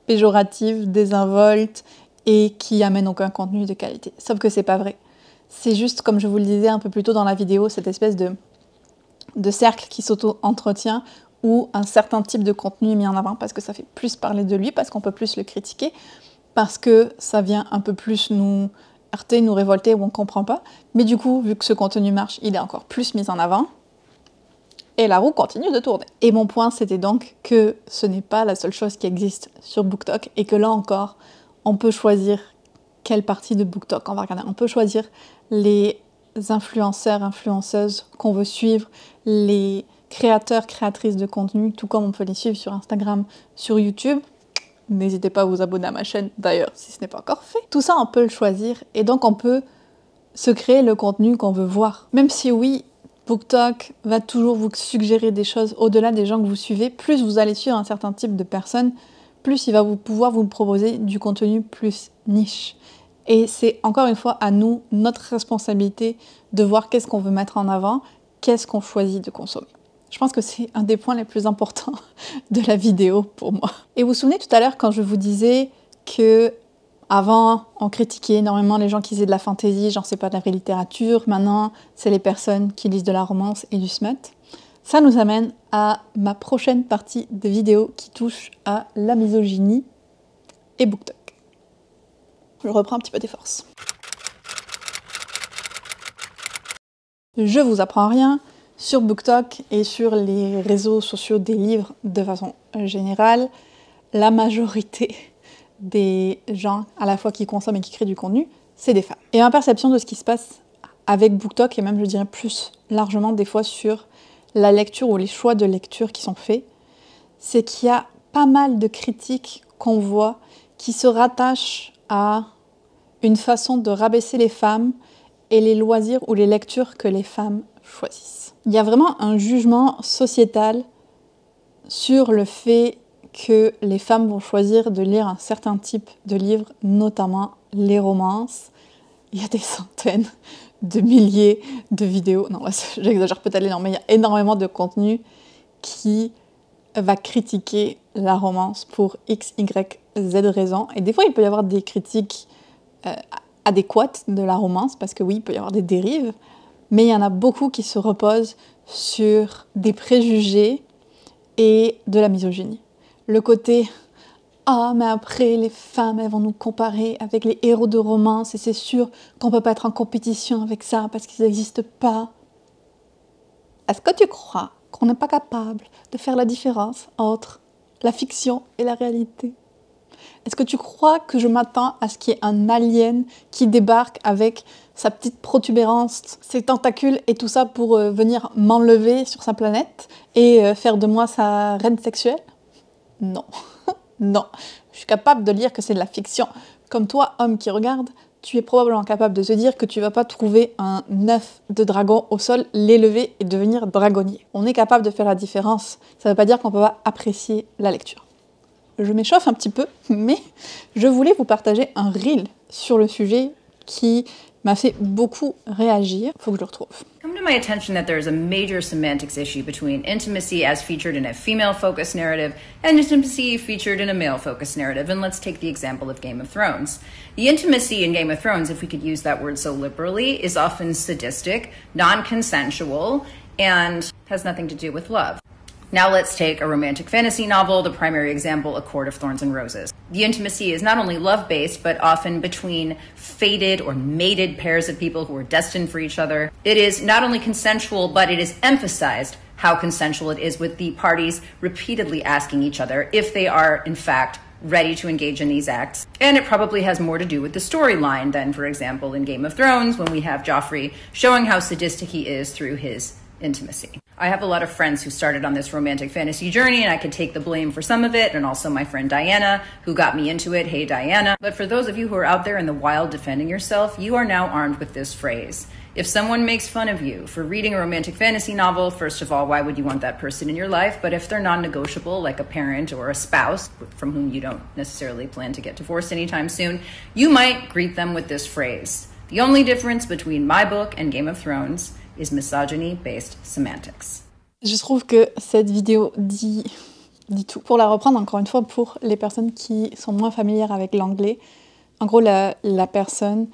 péjorative, désinvolte, et qui amène aucun contenu de qualité. Sauf que c'est pas vrai. C'est juste, comme je vous le disais un peu plus tôt dans la vidéo, cette espèce de cercle qui s'auto-entretient, où un certain type de contenu est mis en avant, parce que ça fait plus parler de lui, parce qu'on peut plus le critiquer, parce que ça vient un peu plus nous heurter, nous révolter, où on comprend pas. Mais du coup, vu que ce contenu marche, il est encore plus mis en avant. Et la roue continue de tourner. Et mon point, c'était donc que ce n'est pas la seule chose qui existe sur BookTok, et que là encore, on peut choisir quelle partie de BookTok on va regarder. On peut choisir les influenceurs, influenceuses qu'on veut suivre, les créateurs, créatrices de contenu, tout comme on peut les suivre sur Instagram, sur YouTube. N'hésitez pas à vous abonner à ma chaîne, d'ailleurs, si ce n'est pas encore fait. Tout ça, on peut le choisir, et donc on peut se créer le contenu qu'on veut voir. Même si oui, BookTok va toujours vous suggérer des choses au-delà des gens que vous suivez, plus vous allez suivre un certain type de personnes, plus il va pouvoir vous proposer du contenu plus niche. Et c'est encore une fois à nous, notre responsabilité de voir qu'est-ce qu'on veut mettre en avant, qu'est-ce qu'on choisit de consommer. Je pense que c'est un des points les plus importants de la vidéo pour moi. Et vous vous souvenez tout à l'heure quand je vous disais que avant, on critiquait énormément les gens qui faisaient de la fantasy, genre c'est pas de la vraie littérature, maintenant c'est les personnes qui lisent de la romance et du smut. Ça nous amène à ma prochaine partie de vidéo qui touche à la misogynie et BookTok. Je reprends un petit peu des forces. Je vous apprends rien, sur BookTok et sur les réseaux sociaux des livres de façon générale, la majorité des gens à la fois qui consomment et qui créent du contenu, c'est des femmes. Et ma perception de ce qui se passe avec BookTok, et même je dirais plus largement des fois sur la lecture ou les choix de lecture qui sont faits, c'est qu'il y a pas mal de critiques qu'on voit qui se rattachent à une façon de rabaisser les femmes et les loisirs ou les lectures que les femmes choisissent. Il y a vraiment un jugement sociétal sur le fait que les femmes vont choisir de lire un certain type de livres, notamment les romances. Il y a des centaines de milliers de vidéos, non là j'exagère peut-être énormément, mais il y a énormément de contenu qui va critiquer la romance pour X, Y, Z raisons. Et des fois il peut y avoir des critiques adéquates de la romance, parce que oui, il peut y avoir des dérives, mais il y en a beaucoup qui se reposent sur des préjugés et de la misogynie. Le côté « Ah, mais après, les femmes, elles vont nous comparer avec les héros de romance et c'est sûr qu'on peut pas être en compétition avec ça parce qu'ils n'existent pas. » Est-ce que tu crois qu'on n'est pas capable de faire la différence entre la fiction et la réalité? Est-ce que tu crois que je m'attends à ce qu'il y ait un alien qui débarque avec sa petite protubérance, ses tentacules et tout ça pour venir m'enlever sur sa planète et faire de moi sa reine sexuelle? Non. Non. Je suis capable de lire que c'est de la fiction. Comme toi, homme qui regarde, tu es probablement capable de te dire que tu vas pas trouver un œuf de dragon au sol, l'élever et devenir dragonnier. On est capable de faire la différence. Ça veut pas dire qu'on peut pas apprécier la lecture. Je m'échauffe un petit peu, mais je voulais vous partager un reel sur le sujet qui m'a fait beaucoup réagir. Faut que je le retrouve. Come to my attention that there is a major semantics issue between intimacy as featured in a female-focused narrative and intimacy featured in a male-focused narrative. And let's take the example of Game of Thrones. The intimacy in Game of Thrones, if we could use that word so liberally, is often sadistic, non-consensual, and has nothing to do with love. Now let's take a romantic fantasy novel, the primary example, A Court of Thorns and Roses. The intimacy is not only love-based, but often between fated or mated pairs of people who are destined for each other. It is not only consensual, but it is emphasized how consensual it is, with the parties repeatedly asking each other if they are, in fact, ready to engage in these acts. And it probably has more to do with the storyline than, for example, in Game of Thrones, when we have Joffrey showing how sadistic he is through his intimacy. I have a lot of friends who started on this romantic fantasy journey, and I could take the blame for some of it, and also my friend Diana, who got me into it. Hey, Diana. But for those of you who are out there in the wild defending yourself, you are now armed with this phrase. If someone makes fun of you for reading a romantic fantasy novel, first of all, why would you want that person in your life? But if they're non-negotiable, like a parent or a spouse from whom you don't necessarily plan to get divorced anytime soon, you might greet them with this phrase. The only difference between my book and Game of Thrones is misogyny-based semantics. Je trouve que cette vidéo dit tout. Pour la reprendre encore une fois, pour les personnes qui sont moins familières avec l'anglais, en gros, la personne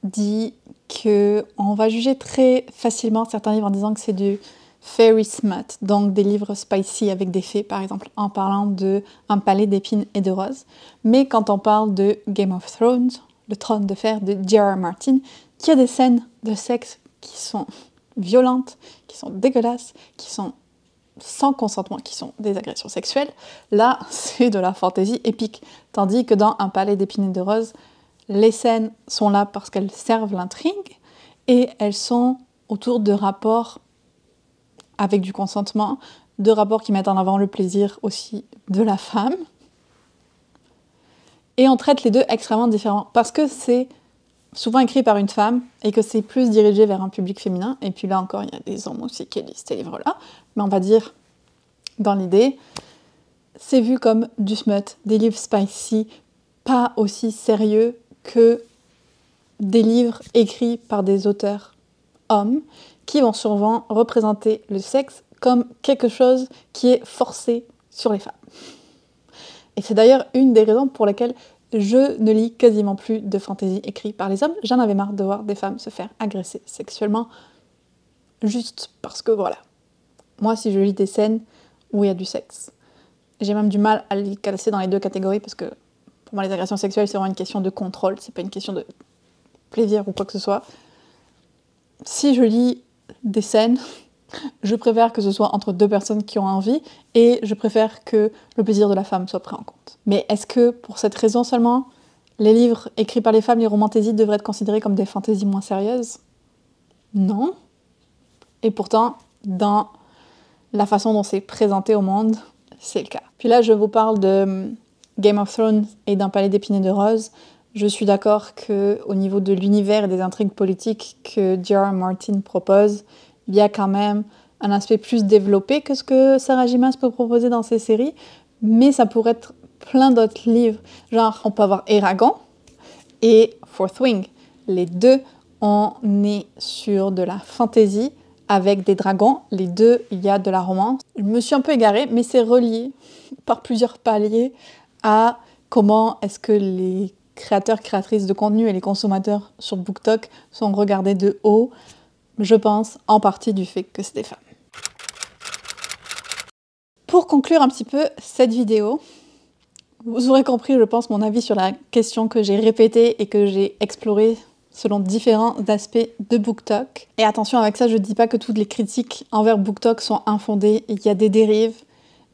dit qu'on va juger très facilement certains livres en disant que c'est du fairy smut, donc des livres spicy avec des fées, par exemple, en parlant de Un palais d'épines et de roses. Mais quand on parle de Game of Thrones, le trône de fer de J.R.R. Martin, qui a des scènes de sexe qui sont violentes, qui sont dégueulasses, qui sont sans consentement, qui sont des agressions sexuelles, là, c'est de la fantaisie épique. Tandis que dans Un palais d'épines et de roses, les scènes sont là parce qu'elles servent l'intrigue et elles sont autour de rapports avec du consentement, de rapports qui mettent en avant le plaisir aussi de la femme. Et on traite les deux extrêmement différemment parce que c'est souvent écrit par une femme et que c'est plus dirigé vers un public féminin. Et puis là encore, il y a des hommes aussi qui lisent ces livres-là. Mais on va dire, dans l'idée, c'est vu comme du smut, des livres spicy, pas aussi sérieux que des livres écrits par des auteurs hommes qui vont souvent représenter le sexe comme quelque chose qui est forcé sur les femmes. Et c'est d'ailleurs une des raisons pour lesquelles je ne lis quasiment plus de fantasy écrits par les hommes. J'en avais marre de voir des femmes se faire agresser sexuellement, juste parce que voilà. Moi, si je lis des scènes où il y a du sexe, j'ai même du mal à les classer dans les deux catégories parce que pour moi, les agressions sexuelles, c'est vraiment une question de contrôle, c'est pas une question de plaisir ou quoi que ce soit. Si je lis des scènes, je préfère que ce soit entre deux personnes qui ont envie et je préfère que le plaisir de la femme soit pris en compte. Mais est-ce que, pour cette raison seulement, les livres écrits par les femmes, les romantaisies, devraient être considérés comme des fantaisies moins sérieuses? Non. Et pourtant, dans la façon dont c'est présenté au monde, c'est le cas. Puis là, je vous parle de Game of Thrones et d'un palais d'épines et de roses. Je suis d'accord qu'au niveau de l'univers et des intrigues politiques que J.R.R. Martin propose, il y a quand même un aspect plus développé que ce que Sarah J. Maas peut proposer dans ses séries, mais ça pourrait être plein d'autres livres. Genre, on peut avoir Eragon et Fourth Wing. Les deux, on est sur de la fantasy avec des dragons. Les deux, il y a de la romance. Je me suis un peu égarée, mais c'est relié par plusieurs paliers à comment est-ce que les créateurs, créatrices de contenu et les consommateurs sur BookTok sont regardés de haut. Je pense en partie du fait que c'est des femmes. Pour conclure un petit peu cette vidéo, vous aurez compris, je pense, mon avis sur la question que j'ai répétée et que j'ai explorée selon différents aspects de BookTok. Et attention, avec ça, je ne dis pas que toutes les critiques envers BookTok sont infondées, il y a des dérives,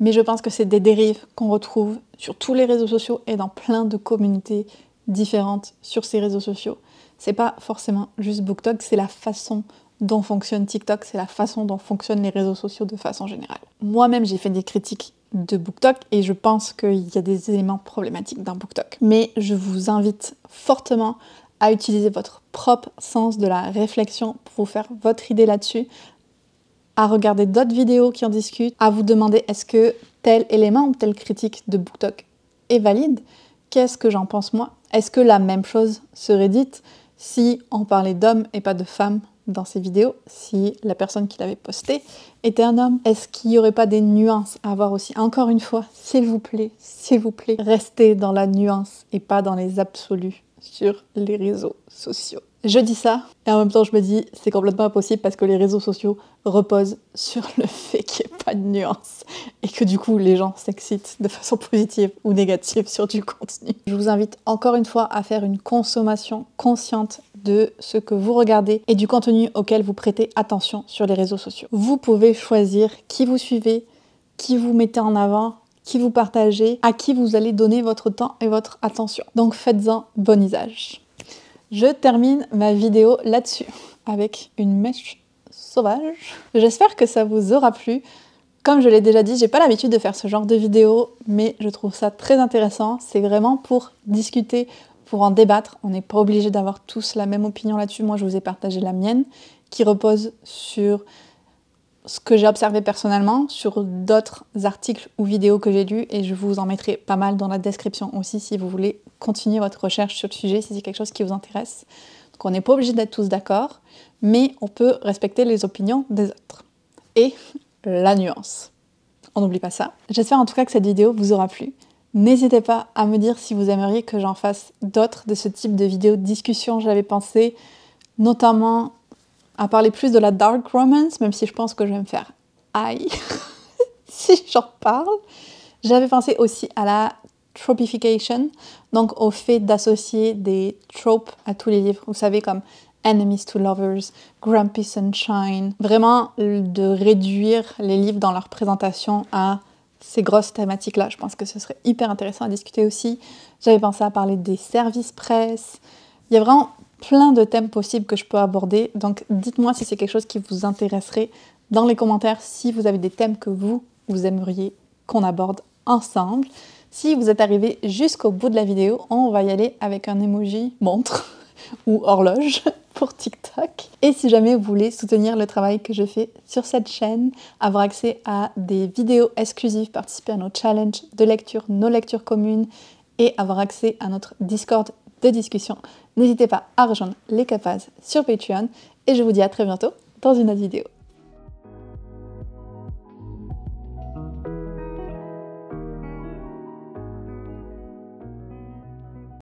mais je pense que c'est des dérives qu'on retrouve sur tous les réseaux sociaux et dans plein de communautés différentes sur ces réseaux sociaux. C'est pas forcément juste BookTok, c'est la façon dont fonctionne TikTok, c'est la façon dont fonctionnent les réseaux sociaux de façon générale. Moi-même, j'ai fait des critiques de BookTok et je pense qu'il y a des éléments problématiques dans BookTok. Mais je vous invite fortement à utiliser votre propre sens de la réflexion pour vous faire votre idée là-dessus, à regarder d'autres vidéos qui en discutent, à vous demander est-ce que tel élément ou telle critique de BookTok est valide? Qu'est-ce que j'en pense moi? Est-ce que la même chose serait dite si on parlait d'hommes et pas de femmes dans ces vidéos, si la personne qui l'avait posté était un homme? Est-ce qu'il n'y aurait pas des nuances à avoir aussi? Encore une fois, s'il vous plaît, restez dans la nuance et pas dans les absolus sur les réseaux sociaux. Je dis ça, et en même temps je me dis c'est complètement impossible parce que les réseaux sociaux reposent sur le fait qu'il n'y ait pas de nuance et que du coup les gens s'excitent de façon positive ou négative sur du contenu. Je vous invite encore une fois à faire une consommation consciente de ce que vous regardez et du contenu auquel vous prêtez attention sur les réseaux sociaux. Vous pouvez choisir qui vous suivez, qui vous mettez en avant, qui vous partagez, à qui vous allez donner votre temps et votre attention. Donc faites-en bon usage. Je termine ma vidéo là-dessus, avec une mèche sauvage. J'espère que ça vous aura plu. Comme je l'ai déjà dit, j'ai pas l'habitude de faire ce genre de vidéo, mais je trouve ça très intéressant. C'est vraiment pour discuter, pour en débattre. On n'est pas obligé d'avoir tous la même opinion là-dessus. Moi, je vous ai partagé la mienne, qui repose sur ce que j'ai observé personnellement, sur d'autres articles ou vidéos que j'ai lus, et je vous en mettrai pas mal dans la description aussi si vous voulez continuer votre recherche sur le sujet, si c'est quelque chose qui vous intéresse. Donc on n'est pas obligé d'être tous d'accord, mais on peut respecter les opinions des autres. Et la nuance. On n'oublie pas ça. J'espère en tout cas que cette vidéo vous aura plu. N'hésitez pas à me dire si vous aimeriez que j'en fasse d'autres de ce type de vidéos de discussion. J'avais pensé notamment à parler plus de la dark romance, même si je pense que je vais me faire aïe si j'en parle. J'avais pensé aussi à la tropification, donc au fait d'associer des tropes à tous les livres, vous savez, comme Enemies to Lovers, Grumpy Sunshine, vraiment de réduire les livres dans leur présentation à ces grosses thématiques-là. Je pense que ce serait hyper intéressant à discuter aussi. J'avais pensé à parler des services presse. Il y a vraiment plein de thèmes possibles que je peux aborder, donc dites-moi si c'est quelque chose qui vous intéresserait dans les commentaires, si vous avez des thèmes que vous aimeriez qu'on aborde ensemble. Si vous êtes arrivé jusqu'au bout de la vidéo, on va y aller avec un emoji montre ou horloge pour TikTok. Et si jamais vous voulez soutenir le travail que je fais sur cette chaîne, avoir accès à des vidéos exclusives, participer à nos challenges de lecture, nos lectures communes et avoir accès à notre Discord de discussion, n'hésitez pas à rejoindre les Capaces sur Patreon et je vous dis à très bientôt dans une autre vidéo.